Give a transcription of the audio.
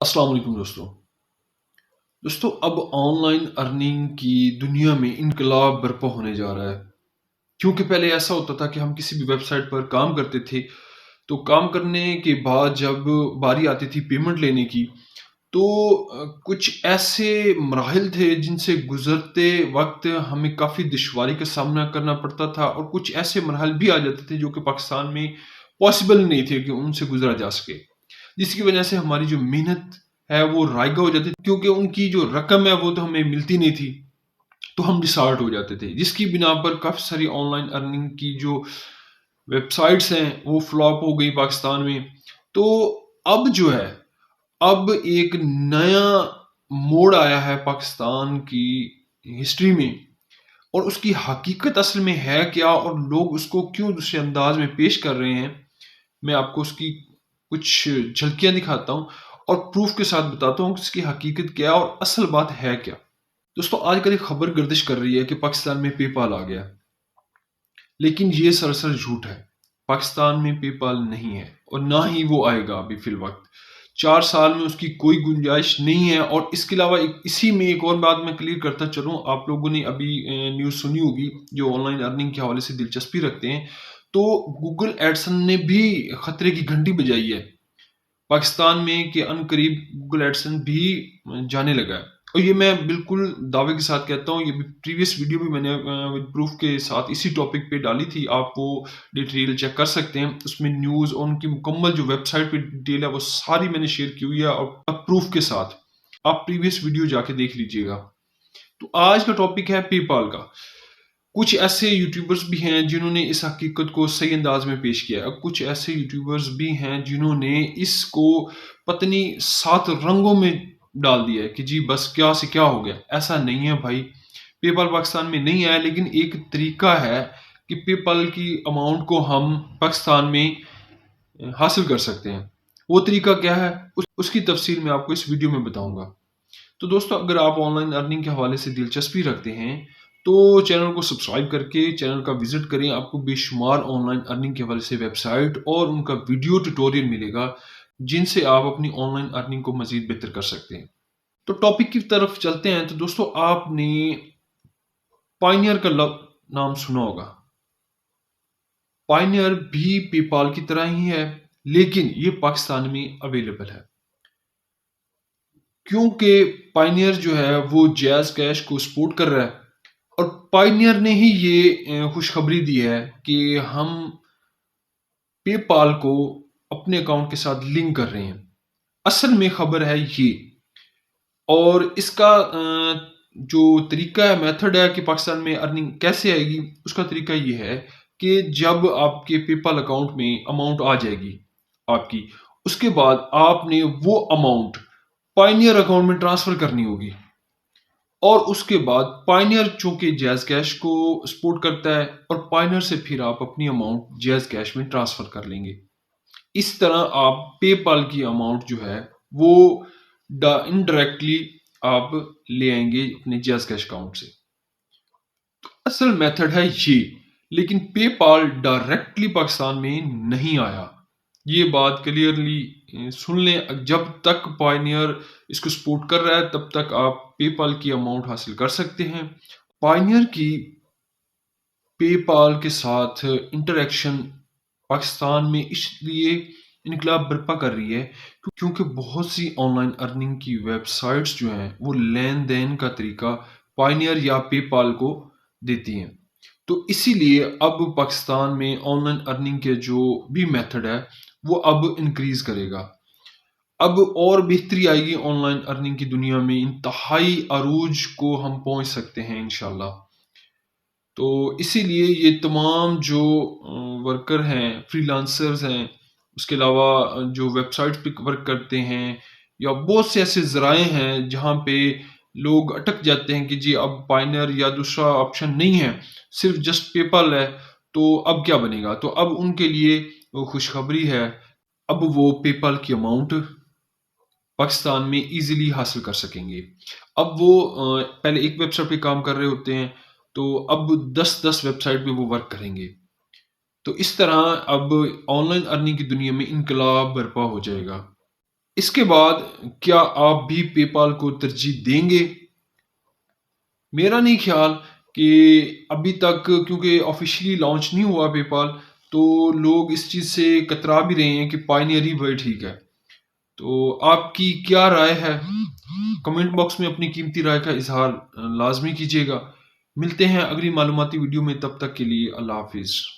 अस्सलाम वालेकुम दोस्तों अब ऑनलाइन अर्निंग की दुनिया में इनकलाब बर्पा होने जा रहा है। क्योंकि पहले ऐसा होता था कि हम किसी भी वेबसाइट पर काम करते थे, तो काम करने के बाद जब बारी आती थी पेमेंट लेने की, तो कुछ ऐसे मराहिल थे जिनसे गुजरते वक्त हमें काफ़ी दुश्वारी का सामना करना पड़ता था, और कुछ ऐसे मराहल भी आ जाते थे जो कि पाकिस्तान में पॉसिबल नहीं थे कि उनसे गुजरा जा सके, जिसकी वजह से हमारी जो मेहनत है वो रायगा हो जाती थी, क्योंकि उनकी जो रकम है वो तो हमें मिलती नहीं थी। तो हम डिसऑर्ट हो जाते थे, जिसकी बिना पर काफ़ी सारी ऑनलाइन अर्निंग की जो वेबसाइट्स हैं वो फ्लॉप हो गई पाकिस्तान में। तो अब जो है, अब एक नया मोड़ आया है पाकिस्तान की हिस्ट्री में, और उसकी हकीकत असल में है क्या और लोग उसको क्यों दूसरे अंदाज में पेश कर रहे हैं, मैं आपको उसकी कुछ झलकियां दिखाता हूं और प्रूफ के साथ बताता हूं कि इसकी हकीकत क्या और असल बात है क्या। दोस्तों आजकल एक खबर गर्दिश कर रही है कि पाकिस्तान में पेपाल आ गया, लेकिन ये सरासर झूठ है। पाकिस्तान में पेपाल नहीं है और ना ही वो आएगा अभी फिल वक्त। 4 साल में उसकी कोई गुंजाइश नहीं है। और इसके अलावा इसी में एक और बात मैं क्लियर करता चलूँ, आप लोगों ने अभी न्यूज़ सुनी होगी जो ऑनलाइन अर्निंग के हवाले से दिलचस्पी रखते हैं, तो गूगल एडसन ने भी खतरे की घंटी बजाई है पाकिस्तान में कि अनकरीब गूगल एडसन भी जाने लगा है। और ये मैं बिल्कुल दावे के साथ कहता हूँ, ये प्रीवियस वीडियो भी मैंने विद प्रूफ के साथ इसी टॉपिक पे डाली थी, आप वो डिटेल चेक कर सकते हैं। उसमें न्यूज़ और उनकी मुकम्मल जो वेबसाइट पे डिटेल है वो सारी मैंने शेयर की हुई है, और प्रूफ के साथ आप प्रीवियस वीडियो जाके देख लीजिएगा। तो आज का टॉपिक है पेपाल का। कुछ ऐसे यूट्यूबर्स भी हैं जिन्होंने इस हकीकत को सही अंदाज में पेश किया है, कुछ ऐसे यूट्यूबर्स भी हैं जिन्होंने इसको पत्नी 7 रंगों में डाल दिया है कि जी बस क्या से क्या हो गया। ऐसा नहीं है भाई, पेपाल पाकिस्तान में नहीं आया, लेकिन एक तरीका है कि पेपाल की अमाउंट को हम पाकिस्तान में हासिल कर सकते हैं। वो तरीका क्या है उसकी तफसील मैं आपको इस वीडियो में बताऊंगा। तो दोस्तों अगर आप ऑनलाइन अर्निंग के हवाले से दिलचस्पी रखते हैं तो चैनल को सब्सक्राइब करके चैनल का विजिट करें। आपको बेशुमार ऑनलाइन अर्निंग के हवाले से वेबसाइट और उनका वीडियो ट्यूटोरियल मिलेगा, जिनसे आप अपनी ऑनलाइन अर्निंग को मजीद बेहतर कर सकते हैं। तो टॉपिक की तरफ चलते हैं। तो दोस्तों आपने पायनियर का नाम सुना होगा। पायनियर भी पेपाल की तरह ही है, लेकिन ये पाकिस्तान में अवेलेबल है, क्योंकि पायनियर जो है वो जैज़ कैश को सपोर्ट कर रहा है। और पायनियर ने ही ये खुशखबरी दी है कि हम पेपाल को अपने अकाउंट के साथ लिंक कर रहे हैं। असल में खबर है ये, और इसका जो तरीका है, मेथड है कि पाकिस्तान में अर्निंग कैसे आएगी, उसका तरीका ये है कि जब आपके पेपाल अकाउंट में अमाउंट आ जाएगी आपकी, उसके बाद आपने वो अमाउंट पायनियर अकाउंट में ट्रांसफर करनी होगी। और उसके बाद पायनियर चूंकि जैज़ कैश को सपोर्ट करता है, और पायनियर से फिर आप अपनी अमाउंट जैज़ कैश में ट्रांसफर कर लेंगे। इस तरह आप पेपाल की अमाउंट जो है वो इनडायरेक्टली आप ले आएंगे अपने जैज़ कैश अकाउंट से। असल मेथड है ये, लेकिन पेपाल डायरेक्टली पाकिस्तान में नहीं आया। ये बात क्लियरली सुन लें, जब तक पायनियर इसको सपोर्ट कर रहा है तब तक आप पेपाल की अमाउंट हासिल कर सकते हैं। पायनियर की पेपाल के साथ इंटरेक्शन पाकिस्तान में इसलिए इनकलाब बर्पा कर रही है क्योंकि बहुत सी ऑनलाइन अर्निंग की वेबसाइट्स जो हैं वो लेन देन का तरीका पायनियर या पेपाल को देती हैं। तो इसीलिए अब पाकिस्तान में ऑनलाइन अर्निंग के जो भी मेथड है वो अब इंक्रीज करेगा। अब और बेहतरी आएगी ऑनलाइन अर्निंग की दुनिया में, इंतहाई अरूज को हम पहुंच सकते हैं इंशाल्लाह। तो इसीलिए ये तमाम जो वर्कर हैं, फ्रीलांसर्स हैं, उसके अलावा जो वेबसाइट्स पे वर्क करते हैं, या बहुत से ऐसे ज़राए हैं जहाँ पे लोग अटक जाते हैं कि जी अब पायनियर या दूसरा ऑप्शन नहीं है, सिर्फ जस्ट पेपाल है, तो अब क्या बनेगा। तो अब उनके लिए वो खुशखबरी है, अब वो पेपाल की अमाउंट पाकिस्तान में इजीली हासिल कर सकेंगे। अब वो पहले एक वेबसाइट पे काम कर रहे होते हैं, तो अब 10-10 वेबसाइट पे वो वर्क करेंगे। तो इस तरह अब ऑनलाइन अर्निंग की दुनिया में इनकलाब बर्पा हो जाएगा। اس کے بعد کیا آپ بھی پے پال کو ترجیح دیں گے؟ میرا نہیں خیال کہ ابھی تک کیونکہ آفیشلی لانچ نہیں ہوا پے پال، تو لوگ اس چیز سے کترا بھی رہے ہیں کہ پائنیئر ہی بڑے ٹھیک ہے۔ تو آپ کی کیا رائے ہے؟ کمنٹ باکس میں اپنی قیمتی رائے کا اظہار لازمی کیجیے گا۔ ملتے ہیں اگلی معلوماتی ویڈیو میں، تب تک کے لیے اللہ حافظ۔